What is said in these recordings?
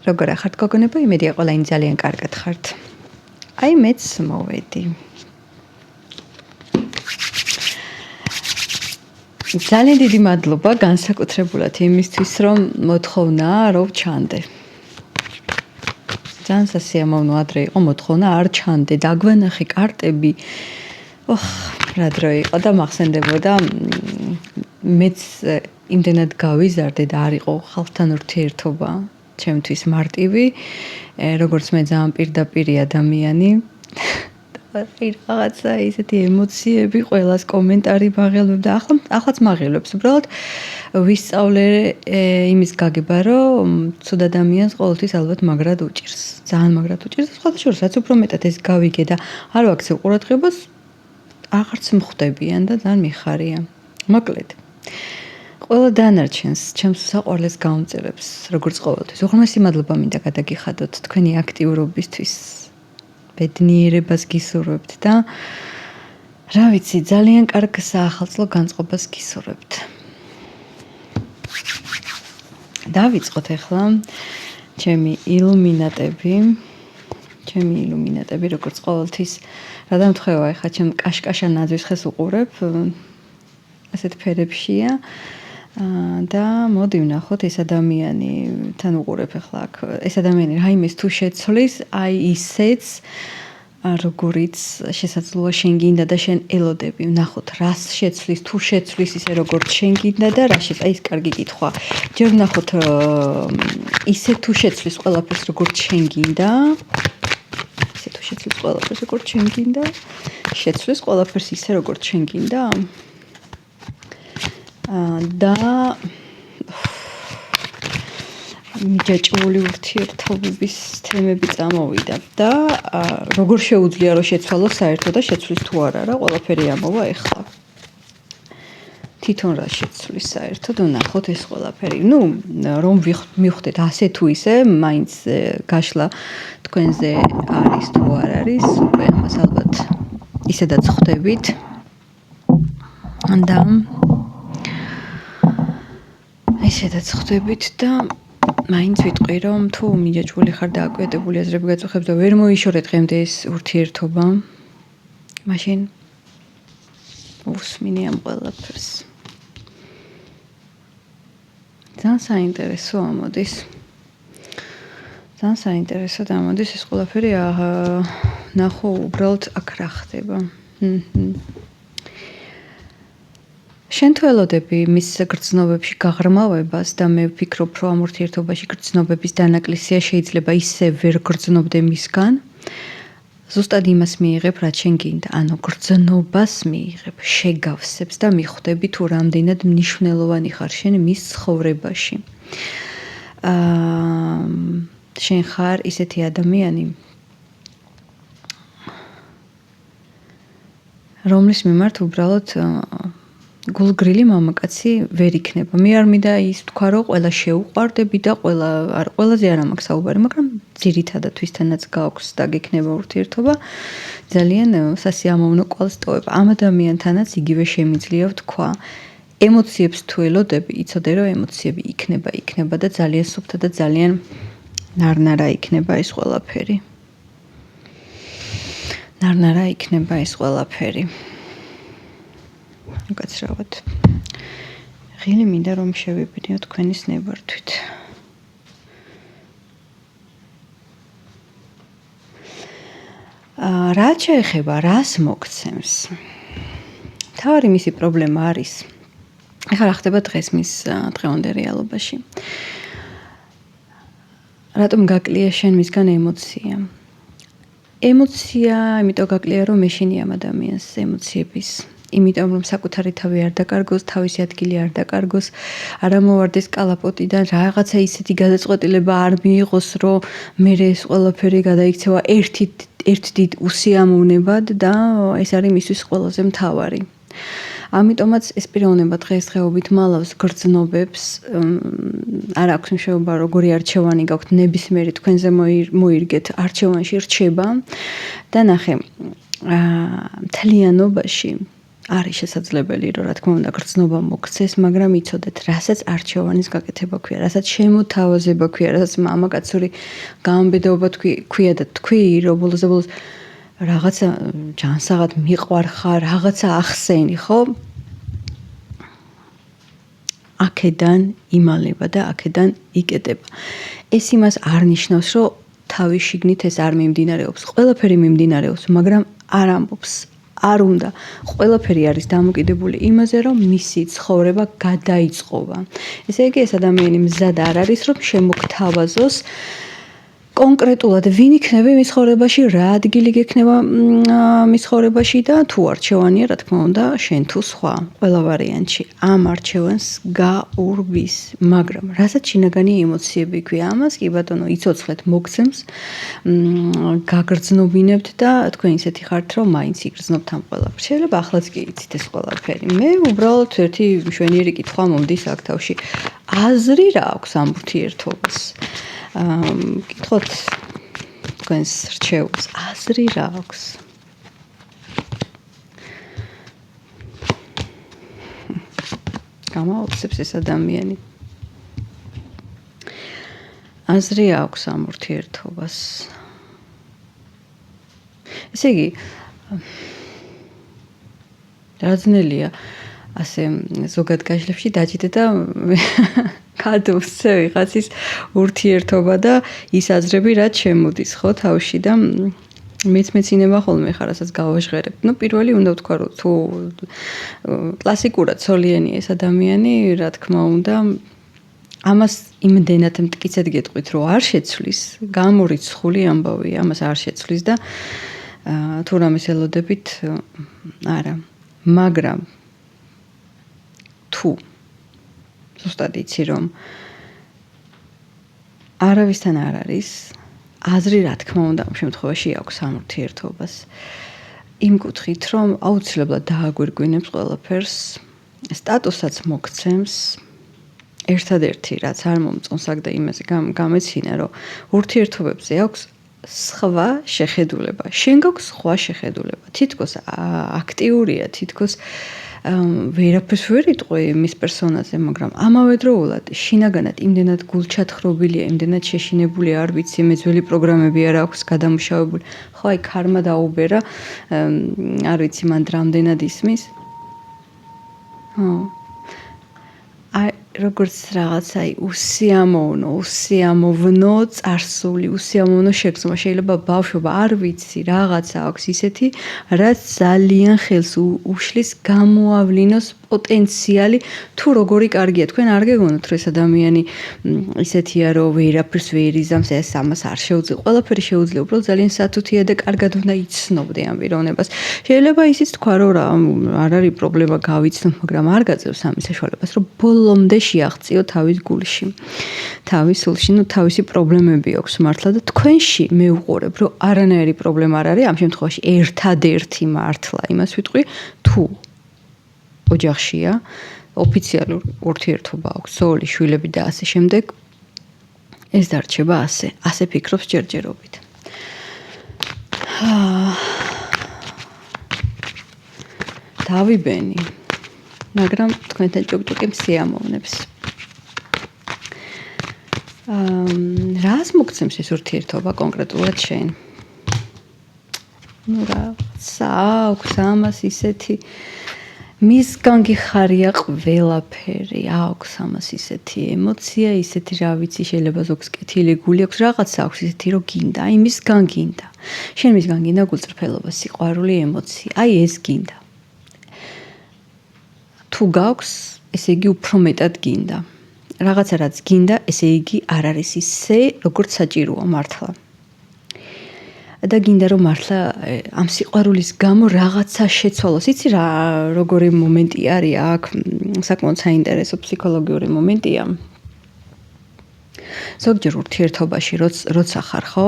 როგორ ახართ გოგონებო? იმედია ყველანი ძალიან კარგად ხართ. აი მეც მოვედი. ძალიან დიდი მადლობა განსაკუთრებულად იმისთვის, რომ მოთხოვნა რომ ჩანდე. ძალიან სასიამოვნო ადრე იყო მოთხოვნა არ ჩანდე, დაგვენახე კარტები. რა დრო იყო და მახსენდებოდა მეც იმდენად გავიზარდე და არ იყო ხალხთან ურთიერთობა ჩემთვის მარტივი, როგორც მე ძალიან პირდაპირი ადამიანი. რაღაცა ისეთი ემოციები, ყველას კომენტარი მაღელვებ და ახლაც მაღელვებს. უბრალოდ ვისწავლე იმის გაგება, რომ ცუდ ადამიანს ყოველთვის ალბათ მაგრად უჭირს. ძალიან მაგრად უჭირს და სხვათა შორის, რაც უფრო მეტად ეს გავიგე და არ ვაქცევ ყურადღებას, აღარც მხვდებიან და ძალიან მიხარია. მოკლედ. ყველა დანარჩენს ჩემს საყვარლეს გამომწერებს, როგორც ყოველთვის. უღრმესი მადლობა მინდა გადაგიხადოთ თქვენი აქტიურობისთვის. ბედნიერებას გისურვებთ და რა ვიცი, ძალიან კარგ საახალწლო განწყობას გისურვებთ. დავიწყოთ ახლა ჩემი ილუმინატები, როგორც ყოველთვის. რა დამთხევა ახლა ჩემ კაშკაშა ნაძვის ხეს უყურებ. ასეთ ფერებშია. და მოდი ვნახოთ ეს ადამიანი თან უყურებ ახლა აქ ეს ადამიანი რაიმეს თუ შეცვლის აი ისეც როგორიც შესაძლოა შენ გინდა და შენ ელოდები ვნახოთ რას შეცვლის თუ შეცვლის ისე როგორც შენ გინდა და რა აი ეს კარგი კითხვა ჯერ ვნახოთ ისე თუ შეცვლის ყველაფერს როგორც შენ გინდა ისე თუ შეცვლის ყველაფერს როგორც შენ გინდა შეცვლის ყველაფერს ისე როგორც შენ გინდა და მიჯაჭვული ურთიერთობების თემები წამოვიდა და როგორ შეუძლია რომ შეცვალოს საერთოდ და შეცვლის თუ არა რა ყველაფერი ამოვა ეხლა თვითონ რა შეცვლის საერთოდ ვნახოთ ეს ყველაფერი რომ მივხვდეთ ასე თუ ისე მაინც გაშლა თქვენზე არის თუ არ არის უკვე ახლა ალბათ ისედაც ხვდებით და ისედაც ხვდებით და მაინც ვიტყვი რომ თუ მიჯაჭვული ხარ და აკვიატებული აზრები გაწუხებს და ვერ მოიშორე დღემდე ეს ურთიერთობა მაშინ უსმინე ამ ყველაფერს ძალიან საინტერესო ამოდის ძალიან საინტერესო ამოდის ეს ყველაფერი ნახო უბრალოდ აქ რა ხდება შენ თუ ელოდები მის გრძნობებში გაღრმავებას და მე ვფიქრობ, რომ ამ ურთიერთობაში გრძნობების დანაკლისია შეიძლება ისე ვერ გრძნობდე მისგან. ზუსტად იმას მიიღებ, რაც შენ გინდა. ანუ გრძნობას მიიღებ, შეგავსებს და მიხვდები თუ რამდენად მნიშვნელოვანი ხარ შენ მის ცხოვრებაში. შენ ხარ ისეთი ადამიანი, რომლის მიმართ უბრალოდ გულგრილი მამაკაცი ვერ იქნება. მე არ მინდა ის თქვა რომ ყველა შეუყვარდები და ყველაზე არ მაქვს საუბარი, მაგრამ ძირითადად ვისთანაც გაქვს და გექნება ურთიერთობა, ძალიან სასიამოვნო კვალს ტოვებ. ამ ადამიანთანაც იგივე შემიძლია ვთქვა. ემოციებს თუ ელოდები, იცოდე რომ ემოციები იქნება და ძალიან სუფთა და ძალიან ნარნარა იქნება ეს ყველაფერი. ნარნარა იქნება ეს ყველაფერი. უკაცრავად. ღილი მინდა რომ შევიბნიო თქვენის ნებართვით. რა შეეხება, რას მოგცემს? თავარი მისი პრობლემა არის. ეხლა რა ხდება დღეს მის დღევანდელ რეალობაში? რატომ გაკლია შენ მისგან ემოცია? ემოცია, იმიტომ გაკლია რომ მეშინი ამ ადამიანს ემოციების იმიტომ რომ საკუთარი თავი არ დაკარგოს, თავისი ადგილი არ დაკარგოს, არ ამოვარდეს კალაპოტიდან, რაღაცა ისეთი გადაწყვეტილება არ მიიღოს, რომ მე ეს ყველაფერი გადაიქცევა ერთ დიდ უსიამოვნებად და ეს არის მისთვის ყველაზე მთავარი. ამიტომაც ეს პიროვნება დღესდღეობით მალავს გრძნობებს, არ აქვს მნიშვნელობა როგორი არჩევანი გაქვთ, ნებისმიერი თქვენზე მოირგეთ არჩევანში რჩება და ნახე, მთლიანობაში არის შესაძლებელი, რომ რა თქმა უნდა გრძნობა მოქცეს, მაგრამ იცოდეთ, რასაც არჩევანის გაკეთება ქვია, რასაც შემოთავაზება ქვია, რასაც მამაკაცური გამომბედაობა ქვია და თქვი, რომ ბოლოს რაღაცა ჯანსაღად მიყვარხარ, რაღაცა ახსენი, ხო? აქედან იმალება და აქედან იკეტება. ეს იმას არ ნიშნავს, რომ თავის შიგნით ეს არ მიმდინარეობს. ყველაფერი მიმდინარეობს, მაგრამ არ ამბობს. არ უნდა. ყველაფერი არის დამოკიდებული იმაზე, რომ მისი ცხოვრება გადაიწყობა. ესე იგი, ეს ადამიანი მზად არ არის, რომ შემოგთავაზოს კონკრეტულად ვინ იქნება მის ცხოვრებაში, რა ადგილი გექნება მის ცხოვრებაში და თუ არჩევანია, რა თქმა უნდა, შენ თუ სხვა, ყველა ვარიანტში ამ არჩევანს გაურბის, მაგრამ რასაც შინაგანი ემოციები ქვია, ამას კი ბატონო, იცოცხლეთ, მოგცემს, გაგრძნობინებთ და თქვენ ისეთი ხართ, რომ მაინც იგრძნობთ ამ ყველაფერს. შეიძლება ახლაც კი იცით ეს ყველაფერი. მე უბრალოდ ერთი მშვენიერი კითხვა მომდის აქ თავში. აზრი რა აქვს ამ ურთიერთობას? კითხოთ თქვენს რჩეულს, აზრი რა აქვს? გამაოცებს ეს ადამიანი. აზრი აქვს ამ ურთიერთობას. ესე იგი, რაძნელია ასე ზოგად გაჟლებში დაჭიდე და გადავსცე ვიღაცის ურთიერთობა და ის აზრები რაც შემოდის ხო თავში და მეც მეცინება ხოლმე ხარ რასაც გავაჟღერებ. ნუ პირველი უნდა ვთქვა რომ თუ კლასიკურად ცოლიანია ეს ადამიანი, რა თქმა უნდა, ამას იმდენად მტკიცედ გეტყვით რომ არ შეცვლის, გამორიცხული ამბავია, ამას არ შეცვლის და თუ რამეს ელოდებით არა. მაგრამ თუ ზუსტად იცი რომ არავისთან არ არის აზრი რა თქმა უნდა ამ შემთხვევაში აქვს ამ ურთიერთობას იმ კუთხით რომ აუცილებლად დააგვირგვინებს ყველაფერს სტატუსაც მოგცემს ერთადერთი რაც არ მომწონს აქ და იმაზე გამეცინა რომ ურთიერთობებზე აქვს სხვა შეხედულება შენ გაქვს სხვა შეხედულება თითქოს აქტიურია თითქოს ვერაფერს ვერ იტყვი მის პერსონაჟზე, მაგრამ ამავდროულად შინაგანად იმდენად გულჩათხრობილია, იმდენად შეშინებული არ ვიცი, მეძველი პროგრამები არ აქვს გადამუშავებული. ხო, აი ქარმა დაუბერა, არ ვიცი მან რამდენად ისმის. ხო. აი როგორც რაღაცა უსიამოვნო წარსული, უსიამოვნო შეგრძნება შეიძლება ბავშვობა არ ვიცი, რაღაცა აქვს ისეთი, რაც ძალიან ხელს უშლის გამოავლინოს პოტენციალი თუ როგორი კარგია. თქვენ არ გეგონოთ, რომ ეს ადამიანი ისეთია, რომ ვერაფერს ვერ იზამს, ეს ამას არ შეუძლია. ყველაფერი შეუძლია, უბრალოდ ძალიან სათუთია და კარგად უნდა იცნობდე ამ პიროვნებას. შეიძლება ისიც თქვა, რომ არ არის პრობლემა გავიცნობ, მაგრამ არ გაძლევს ამის საშუალებას, რომ ბოლომდე შეაღწიო თავის გულში. თავის სულში, ნუ თავისი პრობლემები აქვს მართლა და თქვენში მე ვუყურებ, რომ არანაირი პრობლემა არ არის, ამ შემთხვევაში ერთადერთი მართლა იმას ვიტყვი, თუ ოჯახშია, ოფიციალურ ურთიერთობა აქვს, ძოლი, შვილები და ასე შემდეგ, ეს დარჩება ასე ფიქრობს ჯერჯერობით. დავიბენი, მაგრამ თქვენთან ჭუკჭუკი მსიამოვნებს. რას მოგცემს ეს ურთიერთობა კონკრეტულად შენ? ნუ რაღაცა აქვს ამას ისეთი მისგან გიხარია ყველაფერი, აქვს ამას ისეთი ემოცია, ისეთი რა ვიცი, შეიძლება ზოგს კეთილი გული აქვს, რაღაცა აქვს ისეთი, რომ გინდა, აი მისგან გინდა. შენ მისგან გინდა გულწრფელობა, სიყვარული, ემოცია, აი ეს გინდა. თუ გაქვს, ესე იგი უფრო მეტად გინდა. რაღაცა რაც გინდა, ესე იგი არ არის ისე, როგორც საჭიროა მართლა. და გინდა რომ მართლა ამ სიყვარულის გამო რაღაცა შეცვალოს. იცი რა, როგორი მომენტი არის აქ, საკმაოდ საინტერესო ფსიქოლოგიური მომენტია. ზოგჯერ ურთიერთობაში როცა ხარ, ხო?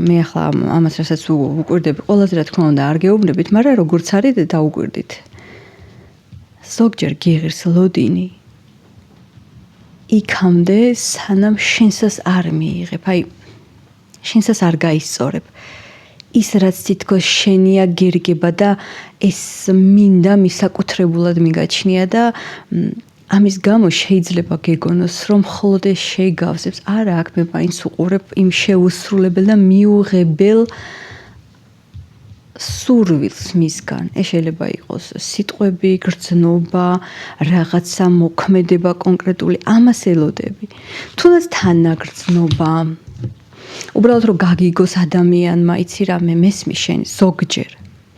მე ახლა ამას რასაც უკვირდები, ყველაზე რა თქმა უნდა არ გეუბნებით, მაგრამ როგორც არის დაუკვირდით. ზოგჯერ გიღირს ლოდინი იქამდე სანამ შენსას არ მიიღებ, აი შენსას არ გაისწორებ. ის რაც თითქოს შენია გერგება და ეს მინდა მისაკუთრებულად მიგაჩნია და ამის გამო შეიძლება გეგონოს რომ მხოლოდ ეს შეიგავსებს არა აქ მე მაინც უყურებ იმ შეუსრულებელ და მიუღებელ სურვილს მისგან ეს შეიძლება იყოს სიტყვები გრძნობა რაღაცა მოქმედება კონკრეტული ამას ელოდები თუნდაც თანაგრძნობა უბრალოდ რომ გაგიგოს ადამიანმა იცი რა მე მესმის შენი ზოგჯერ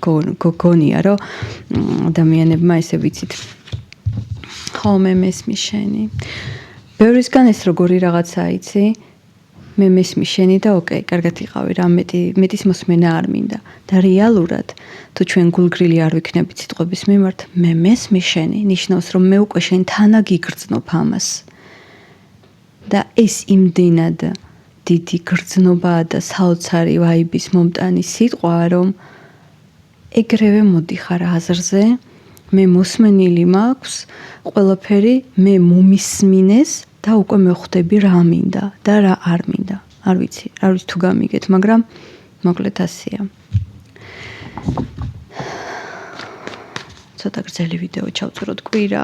გონია რომ ადამიანებმა ესე ვიცით ხო მე მესმის შენი ბევრისგან ეს როგორი რაღაცა იცი მე მესმის შენი და ოკეი კარგად იყავი რა მეტის მოსმენა არ მინდა და რეალურად თუ ჩვენ გულგრილი არ ვიქნებით სიტყვების მიმართ მე მესმის შენი ნიშნავს რომ მე უკვე შენ თანაგიგრძნობ ამას და ეს იმდენად დიდი გრძნობაა და საოცარი ვაიბის მომტანი სიტყვაა რომ ეგრევე მოდიხარ აზრზე მე მოსმენილი მაქვს ყველაფერი მე მომისმინეს და უკვე მე ხვდები რა მინდა და რა არ მინდა არ ვიცი თუ გამიგეთ მაგრამ მოკლედ ასეა ცოტა გრძელი ვიდეო ჩავწეროთ კვირა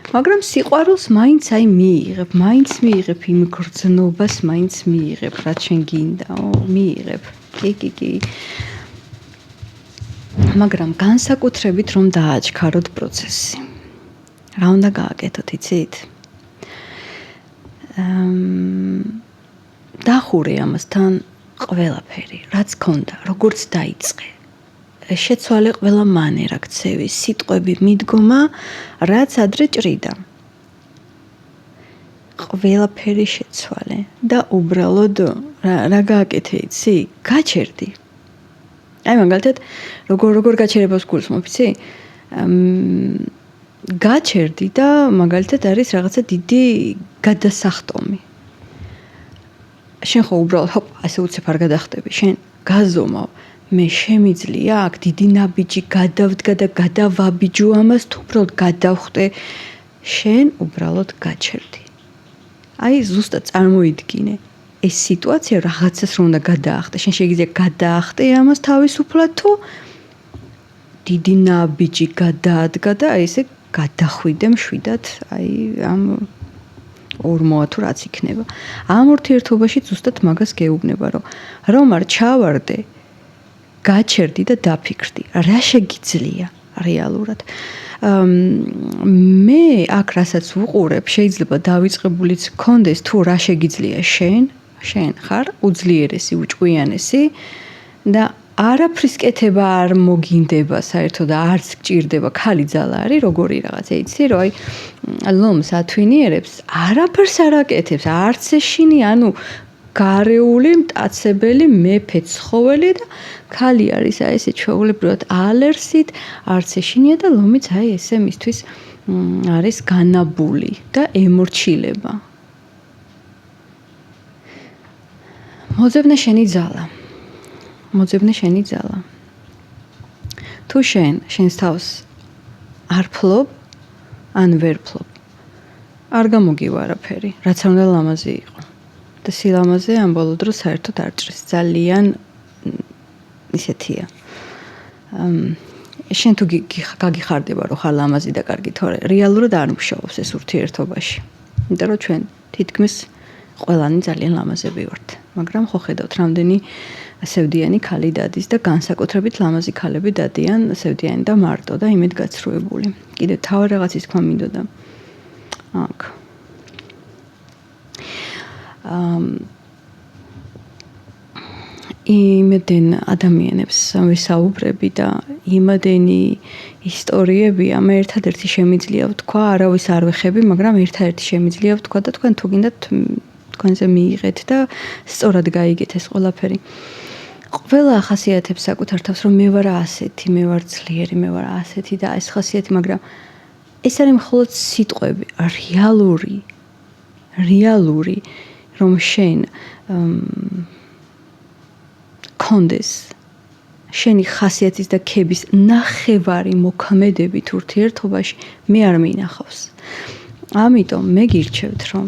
მაგრამ სიყვარულს მაინც მიიღებ იმ გრძნობას მაინც მიიღებ რაც შენ გინდაო მიიღებ კი მაგრამ განსაკუთრებით რომ დააჩქაროთ პროცესი რა უნდა გააკეთოთ იცით დახურე ამასთან ყველაფერი რაც გქონდა როგორც დაიწყე შეცვალე ყველა მანერა ქცევი სიტყვები მიდგომა რაც ადრე ჭრიდა ყველაფერი შეცვალე და უბრალოდ რა გააკეთე იცი გაჩერდი აი მაგალითად როგორ გაჩერებას გულისხმობ იცი გაჩერდი და მაგალითად არის რაღაცა დიდი გადასახტომი შენ ხო უბრალოდ ჰოპ ასე უცებ არ გადახტები შენ გაზომავ მე შემიძლია აქ დიდი ნაბიჯი გადავდგა და გადავაბიჯო ამას თუ უბრალოდ გადავხტე შენ უბრალოდ გაჩერდი აი ზუსტად წარმოიდგინე ეს სიტუაცია რაღაცას რომ უნდა გადაახტე შენ შეიძლება გადაახტე ამას თავისუფლად თუ დიდი ნაბიჯი გადაადგა და აი ესე გადახვიდე მშვიდად აი ამ ორმოა თუ რაც იქნება ამ ურთიერთობაში ზუსტად მაგას გეუბნება რომ არ ჩავარდე გაჩერდი და დაფიქრდი რა შეგიძლია რეალურად მე აქ რასაც ვუყურებ შეიძლება დავიწყებულიც გქონდეს თუ რა შეგიძლია შენ ხარ უძლიერესი უჭკვიანესი და არაფრის კეთება არ მოგინდება საერთოდ და არც გჭირდება ქალი ძალა არის როგორი რაღაცა იცი რომ აი ლომს ათვინიერებს არაფერს არ აკეთებს არც ეშინი ანუ გარეული მტაცებელი მეფე ცხოველი და ქალი არის აი ესე ჩვეულებრივად ალერსით არც ეშინია და ლომიც აი ესე მისთვის არის განაბული და ემორჩილება მოძებნე შენი ძალა თუ შენს თავს არ ფლობ ან ვერ ფლობ არ გამოგივა არაფერი რაც არ უნდა ლამაზი იყო და სილამაზე ამ ბოლო დროს საერთოდ არ ჭრის ძალიან ისეთია შენ თუ გაგიხარდება რომ ხარ ლამაზი და კარგი თორე რეალურად არ მუშაობს ეს ურთიერთობაში იმიტომ რომ ჩვენ თითქმის ყველანი ძალიან ლამაზები ვართ მაგრამ ხო ხედავთ რამდენი სევდიანი ქალი დადის და განსაკუთრებით ლამაზი ქალები დადიან სევდიანი და მარტო და იმედგაცრუებული კიდე თავი რაღაცის თქვა მინდოდა აქ იმედენ ადამიანებს ვისაუბრები და იმედენი ისტორიებია მე ერთადერთი შემიძლია ვთქვა არავის არ ვეხები მაგრამ ერთადერთი შემიძლია ვთქვა და თქვენ თუ გინდათ თქვენზე მიიღეთ და სწორად გაიგეთ ეს ყველაფერი ყველა ახასიათებს საკუთარ თავს რომ მე ვარ ასეთი მე ვარ ძლიერი მე ვარ ასეთი და ეს ხასიათი მაგრამ ეს არის მხოლოდ სიტყვები რეალური რომ შენ კონდეს შენი ხასიათის და ქების ნახევარი მოქმედებით ურთიერთობაში მე არ მინახავს ამიტომ მე გირჩევთ რომ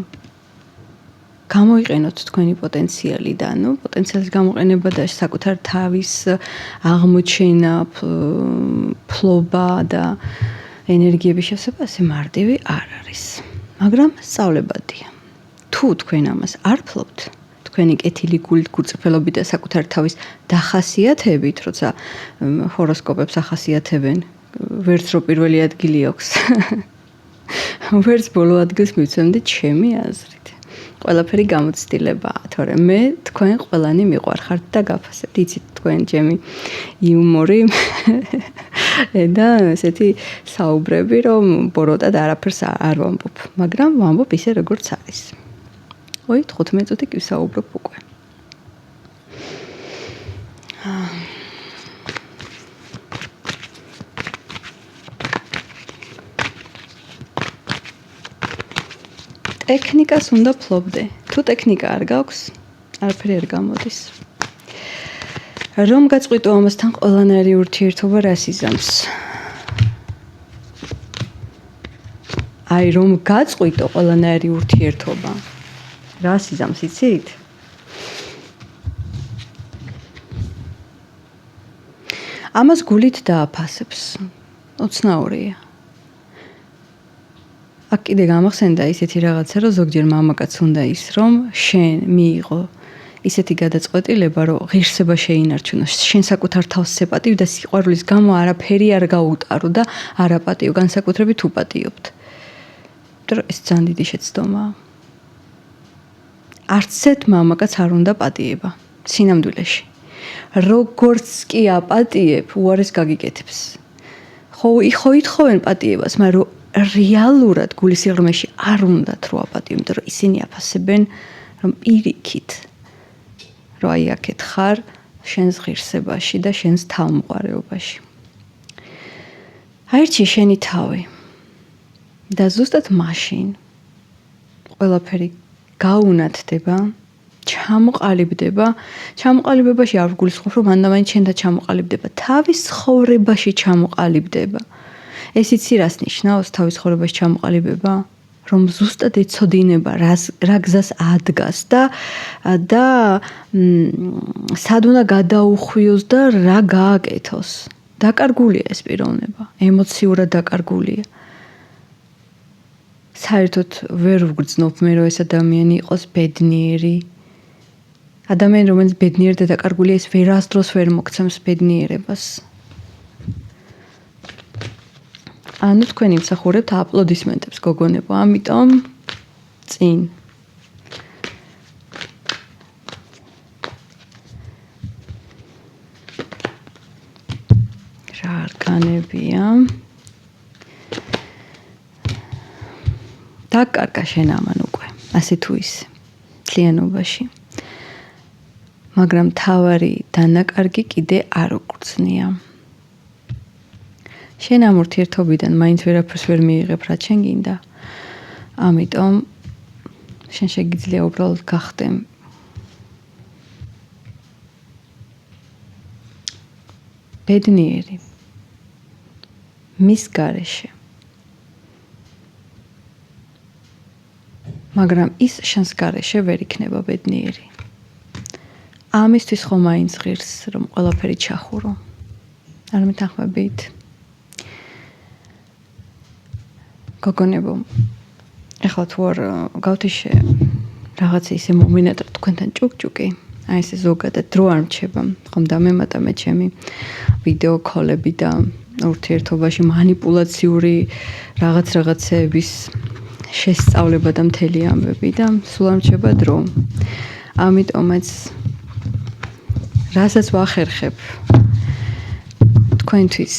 გამოიყენოთ თქვენი პოტენციალი და პოტენციალის გამოყენება და საკუთარ თავის აღმოჩენა, ფლობა და ენერგიების შესაძლებლობა ასე მარტივი არ არის. მაგრამ სწავლებადია. თუ თქვენ ამას არ ფლობთ, თქვენი კეთილი გულით, გულწრფელობით და საკუთარ თავის დახასიათებით, როცა ჰოროსკოპებს ახასიათებენ, ვერც რო პირველი ადგილი აქვს. ვერც ბოლო ადგილს მივცემდით ჩემი აზრით. ყველაფერი გამოცდილებაა, თორემ მე თქვენ ყველანი მიყვარხართ და გაფასებთ. იცით თქვენ ჩემი იუმორი და ესეთი საუბრები, რომ ბოროტად არაფერს არ ვამბობ, მაგრამ ვამბობ ისე როგორც არის. 15 წუთი კი ვსაუბრობ უკვე. ტექნიკას უნდა ფლობდე. თუ ტექნიკა არ გაქვს, არაფერი არ გამოდის. რომ გაწყვიტო ამასთან ყველანაირი ურთიერთობა რას იზამს? აი რომ გაწყვიტო ყველანაირი ურთიერთობა რას იზამს, იცით? ამას გულით დააფასებს. უცნაურია. აქ კიდე გამახსენდა ისეთი რაღაცა, რომ ზოგჯერ მამაკაც უნდა ის, რომ შენ მიიღო ისეთი გადაწყვეტილება, რომ ღირსება შეინარჩუნოს, შენ საკუთარ თავს ეპატივ და სიყვარულის გამო არაფერი არ გაუტარო და არაპატიო, განსაკუთრებით უპატიობთ. ეს ძალიან დიდი შეცდომაა. არც ერთ მამაკაც არ უნდა პატიება სინამდვილეში. როგორც კი აპატიებ, უარეს გაგიკეთებს. ხო ითხოვენ პატიებას, მაგრამ რეალურად გულის სიღრმეში არ უნდათ რო აპატიო, იმიტომ რომ ისინი აფასებენ, რომ პირიქით რომ აი აქეთ ხარ შენს ღირსებაში და შენს თავმოყარეობაში. აირჩი შენი თავი და ზუსტად მაშინ ყველაფერი გაუნათდება, ჩამოყალიბდება. ჩამოყალიბებაში არ ვგულისხმობ, რომ მანდამაინც შენ და ჩამოყალიბდება, თავის ცხოვრებაში ჩამოყალიბდება. ეს იცი რას ნიშნავს თავის ცხოვრებაში ჩამოყალიბება? რომ ზუსტად ეცოდინება რა გზას ადგას და სად უნდა გადაუხვიოს და რა გააკეთოს. დაკარგულია ეს პიროვნება, ემოციურად დაკარგულია. საერთოდ ვერ ვგრძნობ მე რომ ეს ადამიანი იყოს ბედნიერი. ადამიანი რომელიც ბედნიერი და დაკარგულია, ეს ვერასდროს ვერ მოგცემს ბედნიერებას. ანუ თქვენ იმსახურებთ აპლოდისმენტებს გოგონებო, ამიტომ წინ. რა არკანებია? დაკარგა შენ ამან უკვე, ასე თუ ისე, მთლიანობაში. მაგრამ თავარი დანაკარგი კიდე არ უგრძნია. შენ ამ ურთიერთობიდან მაინც ვერაფერს ვერ მიიღებ, რაც შენ გინდა. ამიტომ შენ შეგიძლია უბრალოდ გახდე ბედნიერი მის გარეშე. მაგრამ ის შენს გარეშე ვერ იქნება ბედნიერი. ამისთვის ხომ მაინც ღირს, რომ ყველაფერი ჩახურო. არ მითანხმებით? გოგონებო, ეხლა თუ არ გავთიშე რაღაცა ისე მომინატრ თქვენთან ჭუკჭუკი, აი ესე ზოგადად დრო არ მრჩება, ხომ დამემატა მე ჩემი ვიდეო კოლები და ურთიერთობაში მანიპულაციური რაღაცეების შესწავლება და მთელი ამბები და სულ არ მრჩება დრო. ამიტომაც რასაც ვახერხებ თქვენთვის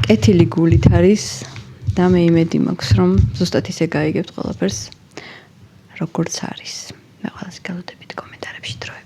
კეთილი გულით არის და მე იმედი მაქვს, რომ ზუსტად ისე გაიგებთ ყველაფერს, როგორც არის. მე ყველას გელოდებით კომენტარებში დროებით.